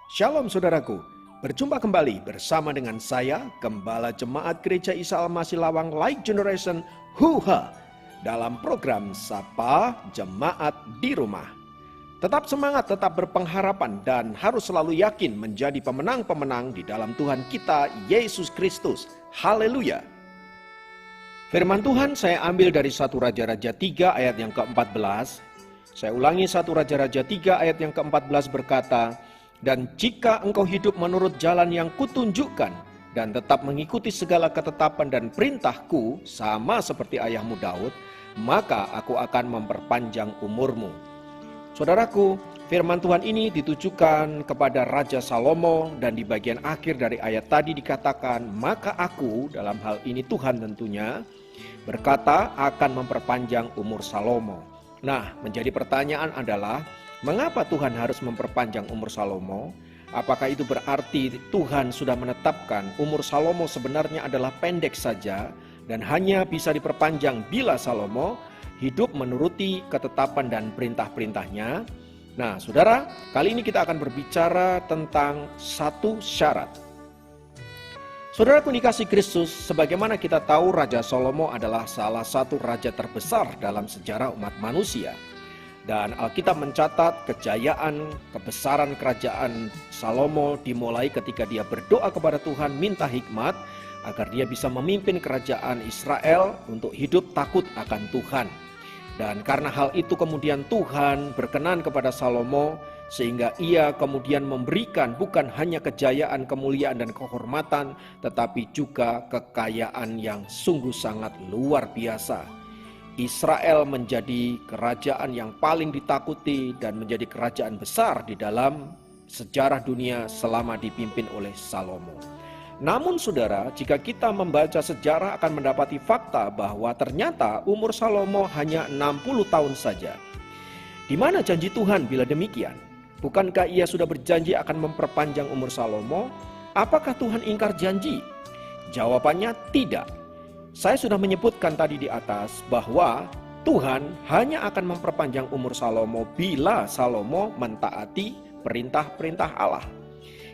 Shalom saudaraku, berjumpa kembali bersama dengan saya, Gembala Jemaat Gereja Isa Al-Masih Lawang Light Generation HUHA dalam program Sapa Jemaat di Rumah. Tetap semangat, tetap berpengharapan dan harus selalu yakin menjadi pemenang-pemenang di dalam Tuhan kita Yesus Kristus. Haleluya. Firman Tuhan saya ambil dari 1 Raja-Raja 3 ayat yang ke-14. Saya ulangi 1 Raja-Raja 3 ayat yang ke-14 berkata, "Dan jika engkau hidup menurut jalan yang kutunjukkan dan tetap mengikuti segala ketetapan dan perintahku sama seperti ayahmu Daud, maka aku akan memperpanjang umurmu." Saudaraku, firman Tuhan ini ditujukan kepada Raja Salomo dan di bagian akhir dari ayat tadi dikatakan, "Maka aku," dalam hal ini Tuhan tentunya, berkata akan memperpanjang umur Salomo. Nah, menjadi pertanyaan adalah, mengapa Tuhan harus memperpanjang umur Salomo? Apakah itu berarti Tuhan sudah menetapkan umur Salomo sebenarnya adalah pendek saja dan hanya bisa diperpanjang bila Salomo hidup menuruti ketetapan dan perintah-perintahnya? Nah, saudara, kali ini kita akan berbicara tentang satu syarat. Saudaraku dikasih Kristus, sebagaimana kita tahu Raja Salomo adalah salah satu raja terbesar dalam sejarah umat manusia. Dan Alkitab mencatat kejayaan, kebesaran kerajaan Salomo dimulai ketika dia berdoa kepada Tuhan minta hikmat agar dia bisa memimpin kerajaan Israel untuk hidup takut akan Tuhan. Dan karena hal itu kemudian Tuhan berkenan kepada Salomo sehingga ia kemudian memberikan bukan hanya kejayaan, kemuliaan dan kehormatan, tetapi juga kekayaan yang sungguh sangat luar biasa. Israel menjadi kerajaan yang paling ditakuti dan menjadi kerajaan besar di dalam sejarah dunia selama dipimpin oleh Salomo. Namun saudara, jika kita membaca sejarah akan mendapati fakta bahwa ternyata umur Salomo hanya 60 tahun saja. Di mana janji Tuhan bila demikian? Bukankah ia sudah berjanji akan memperpanjang umur Salomo? Apakah Tuhan ingkar janji? Jawabannya tidak. Saya sudah menyebutkan tadi di atas bahwa Tuhan hanya akan memperpanjang umur Salomo bila Salomo mentaati perintah-perintah Allah.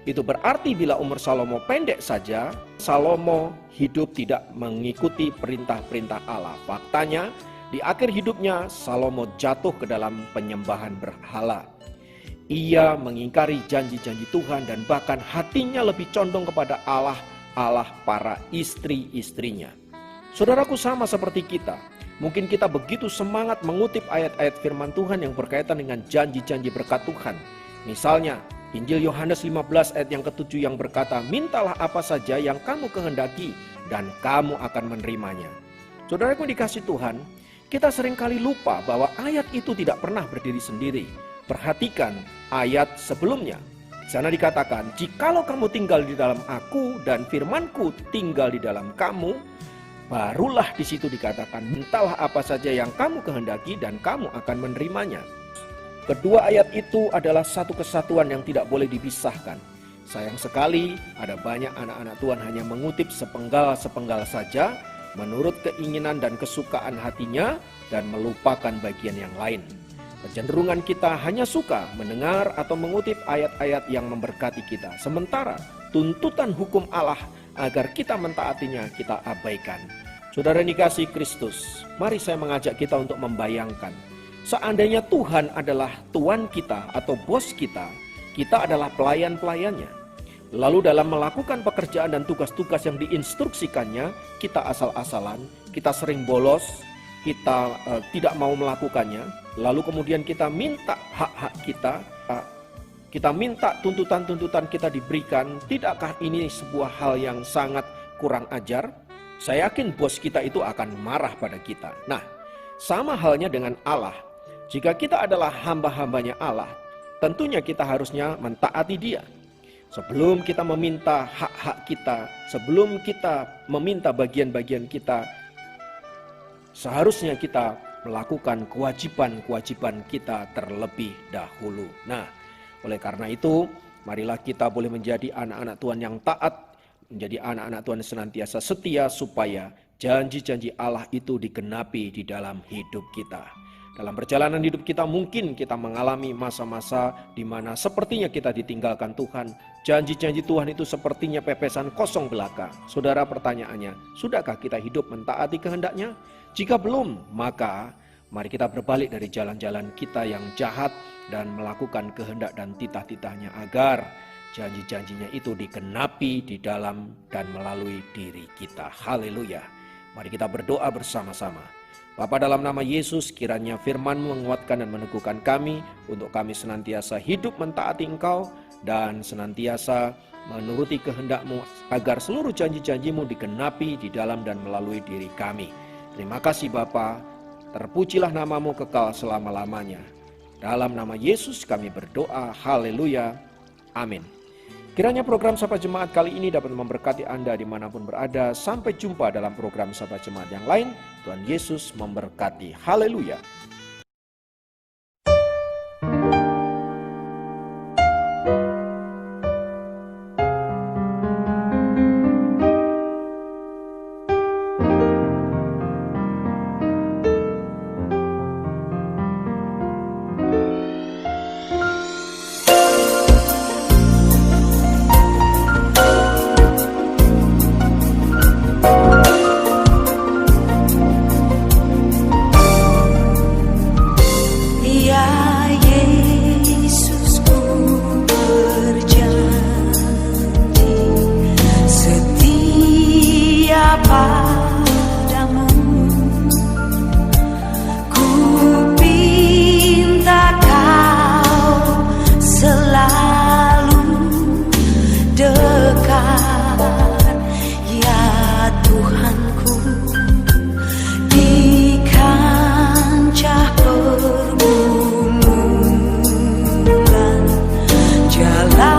Itu berarti bila umur Salomo pendek saja, Salomo hidup tidak mengikuti perintah-perintah Allah. Faktanya, di akhir hidupnya Salomo jatuh ke dalam penyembahan berhala. Ia mengingkari janji-janji Tuhan dan bahkan hatinya lebih condong kepada Allah para istri-istrinya. Saudaraku, sama seperti kita. Mungkin kita begitu semangat mengutip ayat-ayat firman Tuhan yang berkaitan dengan janji-janji berkat Tuhan. Misalnya, Injil Yohanes 15 ayat yang ke-7 yang berkata, "Mintalah apa saja yang kamu kehendaki dan kamu akan menerimanya." Saudaraku dikasih Tuhan, kita seringkali lupa bahwa ayat itu tidak pernah berdiri sendiri. Perhatikan ayat sebelumnya. Di sana dikatakan, "Jikalau kamu tinggal di dalam aku dan firmanku tinggal di dalam kamu," barulah di situ dikatakan, "Mintalah apa saja yang kamu kehendaki dan kamu akan menerimanya." Kedua ayat itu adalah satu kesatuan yang tidak boleh dipisahkan. Sayang sekali ada banyak anak-anak Tuhan hanya mengutip sepenggal-sepenggal saja menurut keinginan dan kesukaan hatinya dan melupakan bagian yang lain. Kecenderungan kita hanya suka mendengar atau mengutip ayat-ayat yang memberkati kita. Sementara tuntutan hukum Allah agar kita mentaatinya kita abaikan. Saudara dikasih Kristus, mari saya mengajak kita untuk membayangkan. Seandainya Tuhan adalah Tuan kita atau bos kita, kita adalah pelayan-pelayannya. Lalu dalam melakukan pekerjaan dan tugas-tugas yang diinstruksikannya, kita asal-asalan, kita sering bolos, kita tidak mau melakukannya. Lalu kemudian kita minta hak-hak kita minta tuntutan-tuntutan kita diberikan. Tidakkah ini sebuah hal yang sangat kurang ajar? Saya yakin bos kita itu akan marah pada kita. Nah, sama halnya dengan Allah. Jika kita adalah hamba-hambanya Allah, tentunya kita harusnya mentaati Dia. Sebelum kita meminta hak-hak kita, sebelum kita meminta bagian-bagian kita, seharusnya kita melakukan kewajiban-kewajiban kita terlebih dahulu. Nah, oleh karena itu, marilah kita boleh menjadi anak-anak Tuhan yang taat, menjadi anak-anak Tuhan yang senantiasa setia supaya janji-janji Allah itu digenapi di dalam hidup kita. Dalam perjalanan hidup kita mungkin kita mengalami masa-masa di mana sepertinya kita ditinggalkan Tuhan. Janji-janji Tuhan itu sepertinya pepesan kosong belaka. Saudara, pertanyaannya, sudahkah kita hidup mentaati kehendak-Nya? Jika belum, maka mari kita berbalik dari jalan-jalan kita yang jahat dan melakukan kehendak dan titah-titahnya agar janji-janjinya itu digenapi di dalam dan melalui diri kita. Haleluya. Mari kita berdoa bersama-sama. Bapa, dalam nama Yesus, kiranya firman-Mu menguatkan dan meneguhkan kami untuk kami senantiasa hidup mentaati Engkau dan senantiasa menuruti kehendak-Mu agar seluruh janji-janji-Mu digenapi di dalam dan melalui diri kami. Terima kasih Bapa, terpujilah nama-Mu kekal selama-lamanya. Dalam nama Yesus kami berdoa, haleluya, amin. Kiranya program Sapa Jemaat kali ini dapat memberkati Anda dimanapun berada. Sampai jumpa dalam program Sapa Jemaat yang lain. Tuhan Yesus memberkati. Haleluya. Jalan